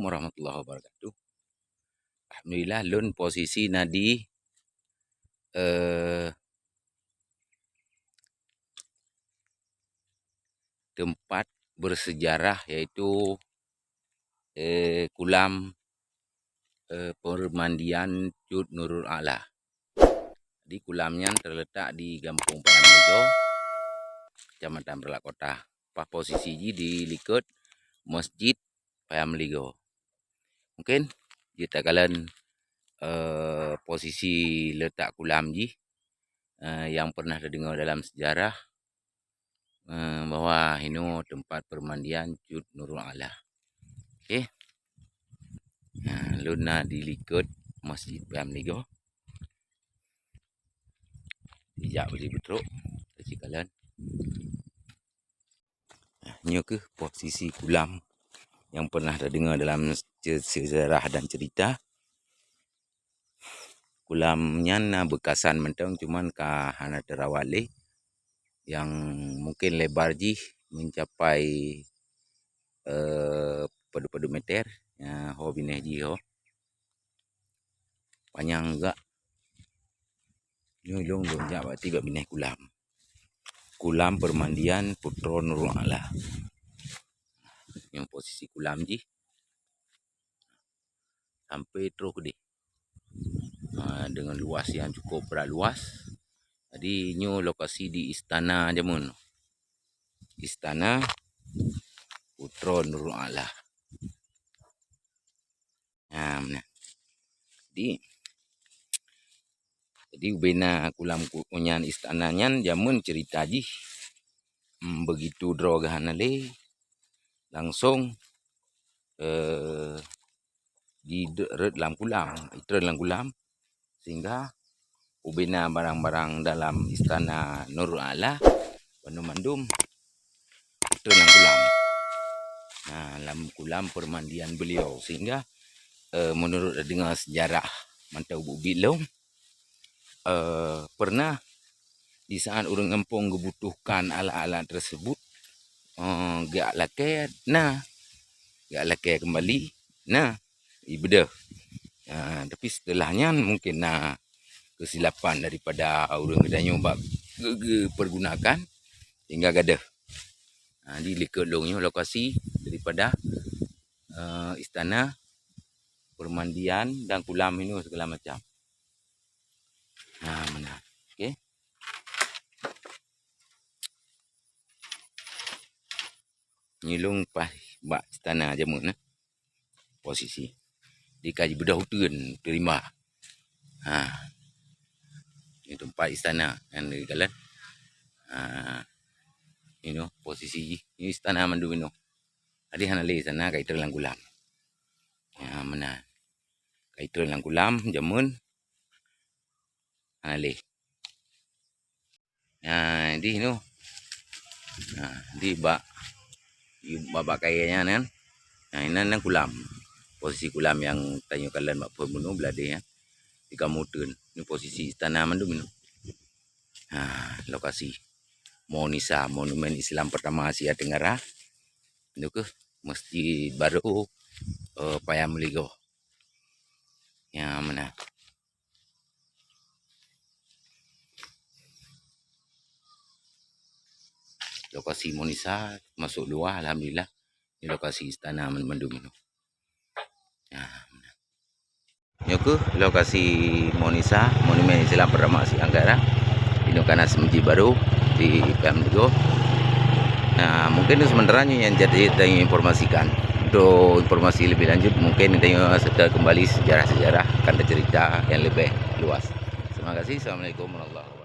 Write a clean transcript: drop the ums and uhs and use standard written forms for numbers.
warahmatullahi wabarakatuh. Alhamdulillah lun posisi nadi tempat bersejarah yaitu kulam permandian Cut Nurul A'la. Di kulamnya terletak di Kampung Payamligo, Kecamatan Perlak Kota. Pas posisi di liket Masjid Payamligo. Mungkin kita kalian posisi letak kulam yang pernah terdengar dalam sejarah bahwa ini tempat permandian Cut Nurul A'la. Okey. Luna di liket Masjid Payamligo. Dijak boleh betul kasi kalian. Ini ke posisi kulam yang pernah terdengar dalam sejarah dan cerita. Kulamnya bekasan mentang cuman hana terawale yang mungkin lebar mencapai padu meter ya ho bineh ho. Panjang juga. Ini long jak tiba bineh kulam. Kulam permandian Putra Nurul A'la. Yang posisi kulam sampai terus gede. Dengan luas yang cukup luas. Jadi ini lokasi di Istana Jamun. Istana Putra Nurul A'la. Jadi bina kulam kunyan istananya jamun cerita begitu drogahan ale langsung di dalam kulam sehingga ubina barang-barang dalam istana Nurul A'la mandum dalam kulam. Dalam kulam permandian beliau sehingga menurut dengar sejarah mantau Bu Bilong pernah di saat orang kampung membutuhkan alat-alat tersebut gak lakai kembali ibadah. Tapi setelahnya mungkin kesilapan daripada orang kedai bak pergunakan hingga gadah. Di likelongnya lokasi daripada istana permandian dan kulam ini segala macam. Mana? Okey. Nyilung pas bak istana Jamun posisi dikaji bedah hutan terima. Ini tempat istana yang di jalan. Ini posisi ini istana mandu ini. Tadi hana le sana kaitan lang kulam. Mana? Kaitan lang kulam Jamun. Hana le. Di ini. Di bak kayanya kan. Ini nang kulam. Posisi kulam yang tanya kalian mak pemunuh belade ya. Di Kamutun. Ini posisi istana mandu ini. Lokasi Monisa, Monumen Islam pertama Asia Tenggara. Itu ke Masjid Baru Payamligo. Yang mana? Lokasi Monisa masuk luar alhamdulillah. Ini lokasi istana Mendung itu. Ini ke lokasi Monisa, Monumen Islam pertama Asia Tenggara. Ini kan Masjid Baru di Payamligo. Mungkin itu sementara yang jadi saya informasikan. Untuk informasi lebih lanjut mungkin kita serta kembali sejarah-sejarah akan cerita yang lebih luas. Terima kasih. Assalamualaikum warahmatullahi wabarakatuh.